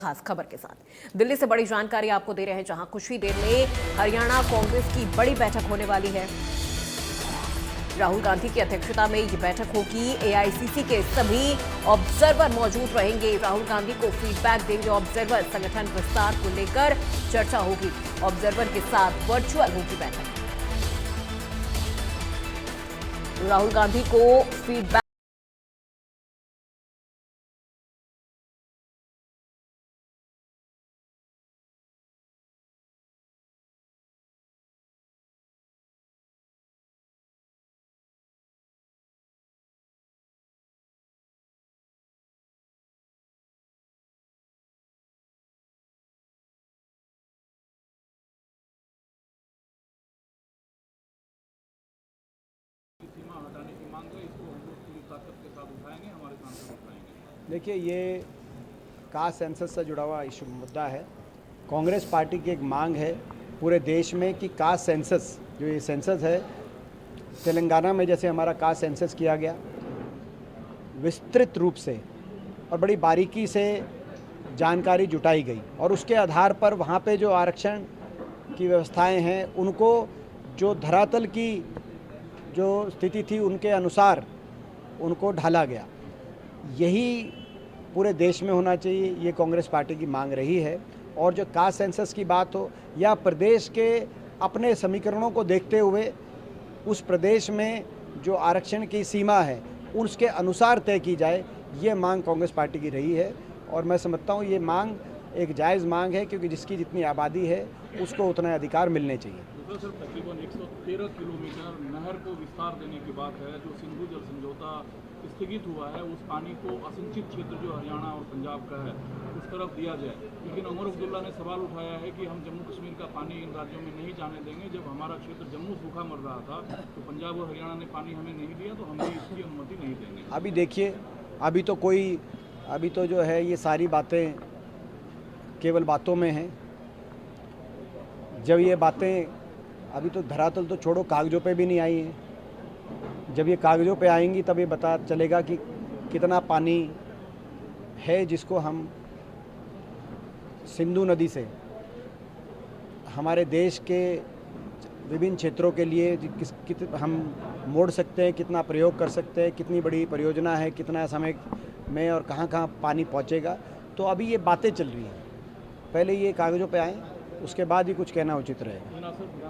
खास खबर के साथ दिल्ली से बड़ी जानकारी आपको दे रहे हैं, जहां कुछ ही देर में हरियाणा कांग्रेस की बड़ी बैठक होने वाली है। राहुल गांधी की अध्यक्षता में ये बैठक होगी। एआईसीसी के सभी ऑब्जर्वर मौजूद रहेंगे। राहुल गांधी को फीडबैक देंगे ऑब्जर्वर। संगठन विस्तार को लेकर चर्चा होगी। ऑब्जर्वर के साथ वर्चुअल होगी बैठक। राहुल गांधी को फीडबैक हटाने की मांग है, इसको हम लोग पूरी ताकत के साथ उठाएंगे, हमारे सांसद उठाएंगे। देखिए, ये कास्ट सेंसस से जुड़ा हुआ इशू मुद्दा है। कांग्रेस पार्टी की एक मांग है पूरे देश में कि कास्ट सेंसस, जो ये सेंसस है, तेलंगाना में जैसे हमारा कास्ट सेंसस किया गया, विस्तृत रूप से और बड़ी बारीकी से जानकारी जुटाई गई और उसके आधार पर वहाँ पे जो आरक्षण की व्यवस्थाएं हैं, उनको जो धरातल की जो स्थिति थी उनके अनुसार उनको ढाला गया। यही पूरे देश में होना चाहिए, ये कांग्रेस पार्टी की मांग रही है। और जो कास्ट सेंसस की बात हो या प्रदेश के अपने समीकरणों को देखते हुए उस प्रदेश में जो आरक्षण की सीमा है उसके अनुसार तय की जाए, ये मांग कांग्रेस पार्टी की रही है। और मैं समझता हूँ ये मांग एक जायज़ मांग है, क्योंकि जिसकी जितनी आबादी है उसको उतना अधिकार मिलने चाहिए। सर, तकरीबन 113 किलोमीटर नहर को विस्तार देने की बात है। जो सिंधु जल समझौता स्थगित हुआ है, उस पानी को असिंचित क्षेत्र जो हरियाणा और पंजाब का है उस तरफ दिया जाए। लेकिन उमर अब्दुल्ला ने सवाल उठाया है कि हम जम्मू कश्मीर का पानी इन राज्यों में नहीं जाने देंगे। जब हमारा क्षेत्र जम्मू सूखा मर रहा था तो पंजाब और हरियाणा ने पानी हमें नहीं दिया, तो हम भी इसकी अनुमति नहीं देंगे। अभी देखिए, अभी तो जो है ये सारी बातें केवल बातों में हैं। जब ये बातें अभी तो धरातल तो छोड़ो, कागज़ों पे भी नहीं आई हैं। जब ये कागज़ों पे आएंगी तब ये पता चलेगा कि कितना पानी है जिसको हम सिंधु नदी से हमारे देश के विभिन्न क्षेत्रों के लिए हम मोड़ सकते हैं, कितना प्रयोग कर सकते हैं, कितनी बड़ी परियोजना है, कितना समय में और कहाँ कहाँ पानी पहुँचेगा। तो अभी ये बातें चल रही हैं, पहले ये कागज़ों पे आएँ, उसके बाद ही कुछ कहना उचित रहेगा।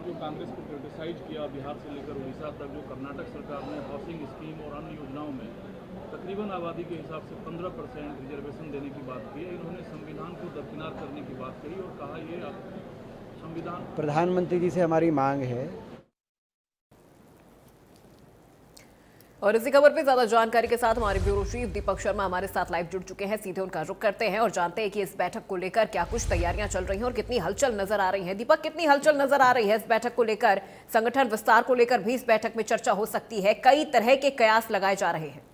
जो कांग्रेस को क्रिटिसाइज किया बिहार से लेकर उड़ीसा तक, जो कर्नाटक सरकार ने हाउसिंग स्कीम और अन्य योजनाओं में तकरीबन आबादी के हिसाब से 15% रिजर्वेशन देने की बात की है। इन्होंने संविधान को दरकिनार करने की बात कही और कहा ये संविधान। प्रधानमंत्री जी से हमारी मांग है। और इसी खबर पे ज्यादा जानकारी के साथ हमारे ब्यूरो चीफ दीपक शर्मा हमारे साथ लाइव जुड़ चुके हैं। सीधे उनका रुख करते हैं और जानते हैं कि इस बैठक को लेकर क्या कुछ तैयारियां चल रही हैं और कितनी हलचल नजर आ रही है। दीपक, कितनी हलचल नजर आ रही है इस बैठक को लेकर? संगठन विस्तार को लेकर भी इस बैठक में चर्चा हो सकती है। कई तरह के कयास लगाए जा रहे हैं।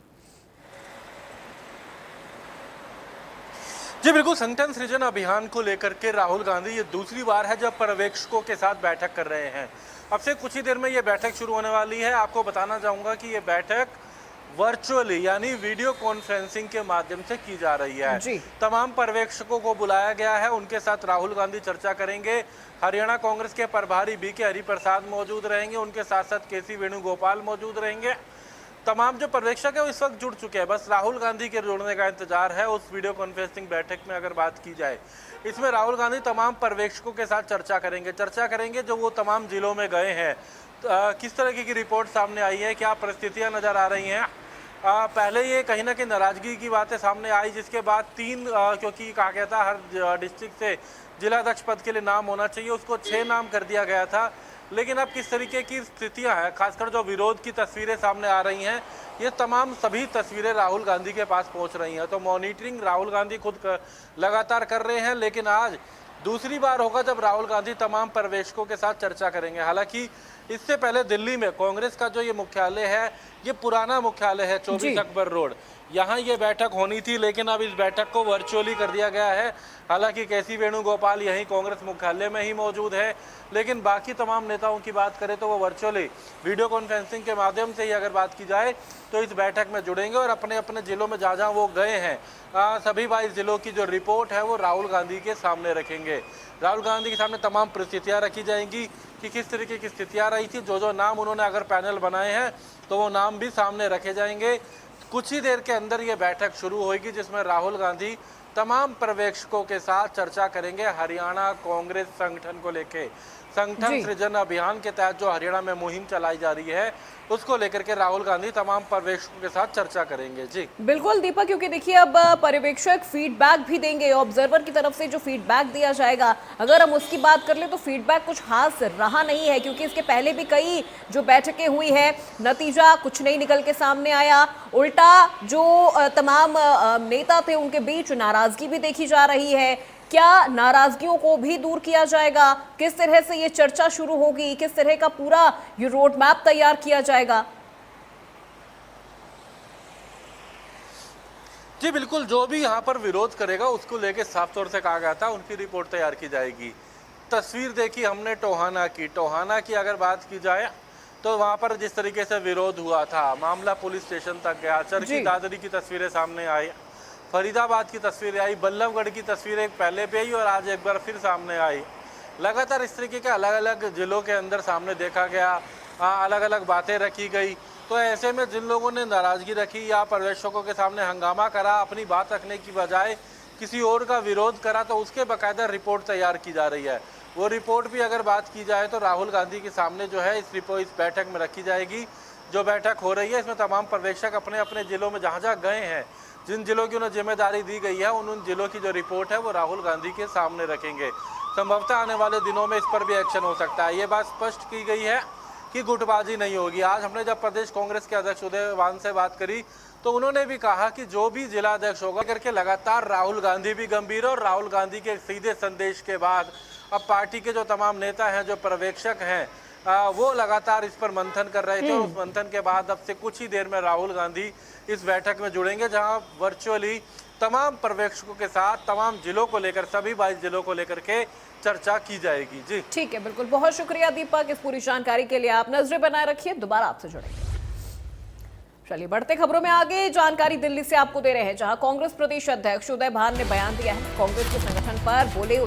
जी बिल्कुल, संगठन सृजन अभियान को लेकर के राहुल गांधी ये दूसरी बार है जब पर्यवेक्षकों के साथ बैठक कर रहे हैं। अब से कुछ ही देर में ये बैठक शुरू होने वाली है। आपको बताना चाहूँगा कि ये बैठक वर्चुअली यानी वीडियो कॉन्फ्रेंसिंग के माध्यम से की जा रही है। तमाम पर्यवेक्षकों को बुलाया गया है, उनके साथ राहुल गांधी चर्चा करेंगे। हरियाणा कांग्रेस के प्रभारी बीके हरिप्रसाद मौजूद रहेंगे, उनके साथ साथ केसी वेणुगोपाल मौजूद रहेंगे। तमाम जो पर्यवेक्षक है वो इस वक्त जुड़ चुके हैं, बस राहुल गांधी के जुड़ने का इंतजार है। उस वीडियो कॉन्फ्रेंसिंग बैठक में अगर बात की जाए, इसमें राहुल गांधी तमाम पर्यवेक्षकों के साथ चर्चा करेंगे जो वो तमाम जिलों में गए हैं, किस तरह की रिपोर्ट सामने आई है, क्या परिस्थितियां नज़र आ रही हैं। पहले ये कहीं ना कहीं नाराजगी की बातें सामने आई, जिसके बाद क्योंकि कहा गया था हर डिस्ट्रिक्ट से जिला अध्यक्ष पद के लिए नाम होना चाहिए, उसको 6 नाम कर दिया गया था। लेकिन अब किस तरीके की स्थितियां हैं, खासकर जो विरोध की तस्वीरें सामने आ रही हैं, ये तमाम सभी तस्वीरें राहुल गांधी के पास पहुंच रही हैं। तो मॉनिटरिंग राहुल गांधी खुद लगातार कर रहे हैं, लेकिन आज दूसरी बार होगा जब राहुल गांधी तमाम पर्यवेक्षकों के साथ चर्चा करेंगे। हालांकि इससे पहले दिल्ली में कांग्रेस का जो ये मुख्यालय है, ये पुराना मुख्यालय है 24 अकबर रोड, यहाँ ये बैठक होनी थी, लेकिन अब इस बैठक को वर्चुअली कर दिया गया है। हालांकि केसी वेणुगोपाल यहीं कांग्रेस मुख्यालय में ही मौजूद है, लेकिन बाकी तमाम नेताओं की बात करें तो वो वर्चुअली वीडियो कॉन्फ्रेंसिंग के माध्यम से ही अगर बात की जाए तो इस बैठक में जुड़ेंगे और अपने अपने ज़िलों में जहाँ वो गए हैं सभी 22 ज़िलों की जो रिपोर्ट है वो राहुल गांधी के सामने रखेंगे। राहुल गांधी के सामने तमाम परिस्थितियाँ रखी जाएंगी कि किस तरीके की स्थितियाँ रही थी, जो नाम उन्होंने अगर पैनल बनाए हैं तो वो नाम भी सामने रखे जाएंगे। कुछ ही देर के अंदर ये बैठक शुरू होगी, जिसमें राहुल गांधी तमाम पर्यवेक्षकों के साथ चर्चा करेंगे हरियाणा कांग्रेस संगठन को लेके। संगठन सृजन अभियान के तहत जो हरियाणा में मुहिम चलाई जा रही है उसको लेकर के राहुल गांधी तमाम पर्यवेक्षकों के साथ चर्चा करेंगे। जी बिल्कुल दीपक, क्योंकि देखिए अब पर्यवेक्षक फीडबैक भी देंगे, ऑब्जर्वर की तरफ से जो फीडबैक दिया जाएगा, अगर हम उसकी बात कर ले तो फीडबैक कुछ खास रहा नहीं है, क्योंकि इसके पहले भी कई जो बैठकें हुई है नतीजा कुछ नहीं निकल के सामने आया। उल्टा जो तमाम नेता थे उनके बीच नाराजगी भी देखी जा रही है। क्या नाराजगियों को भी दूर किया जाएगा? किस तरह से ये चर्चा शुरू होगी? किस तरह का पूरा ये रोड मैप तैयार किया जाएगा? जी बिल्कुल, जो भी यहाँ पर विरोध करेगा उसको लेके साफ तौर से कहा गया था उनकी रिपोर्ट तैयार की जाएगी। तस्वीर देखी हमने टोहाना की अगर बात की जाए तो वहाँ पर जिस तरीके से विरोध हुआ था, मामला पुलिस स्टेशन तक गया, चरखी दादरी की तस्वीरें सामने आई, फरीदाबाद की तस्वीरें आई, बल्लभगढ़ की तस्वीरें पहले पे आई और आज एक बार फिर सामने आई। लगातार इस तरीके के अलग अलग जिलों के अंदर सामने देखा गया, अलग अलग बातें रखी गई। तो ऐसे में जिन लोगों ने नाराज़गी रखी या पर्यवेक्षकों के सामने हंगामा करा, अपनी बात रखने की बजाय किसी और का विरोध करा, तो उसके बाकायदा रिपोर्ट तैयार की जा रही है। वो रिपोर्ट भी अगर बात की जाए तो राहुल गांधी के सामने जो है इस बैठक में रखी जाएगी। जो बैठक हो रही है इसमें तमाम पर्यवेक्षक अपने अपने ज़िलों में जहाँ जहाँ गए हैं, जिन जिलों की उन्हें जिम्मेदारी दी गई है, उन जिलों की जो रिपोर्ट है वो राहुल गांधी के सामने रखेंगे। संभवतः आने वाले दिनों में इस पर भी एक्शन हो सकता है। ये बात स्पष्ट की गई है कि गुटबाजी नहीं होगी। आज हमने जब प्रदेश कांग्रेस के अध्यक्ष उदयवान से बात करी तो उन्होंने भी कहा कि जो भी जिला अध्यक्ष होगा करके लगातार राहुल गांधी भी गंभीर और राहुल गांधी के सीधे संदेश के बाद अब पार्टी के जो तमाम नेता हैं, जो पर्यवेक्षक हैं, वो लगातार इस पर मंथन कर रहे थे और उस मंथन के बाद अब से कुछ ही देर में राहुल गांधी इस बैठक में जुड़ेंगे, जहां वर्चुअली तमाम पर्यवेक्षकों के साथ तमाम जिलों को लेकर, सभी 22 जिलों को लेकर के चर्चा की जाएगी। जी ठीक है, बिल्कुल, बहुत शुक्रिया दीपक इस पूरी जानकारी के लिए। आप नजरें बनाए रखिए, दोबारा आपसे जुड़ेंगे। चलिए बढ़ते खबरों में आगे, जानकारी दिल्ली से आपको दे रहे हैं, जहां कांग्रेस प्रदेश अध्यक्ष उदय भान ने बयान दिया है। कांग्रेस के संगठन पर बोले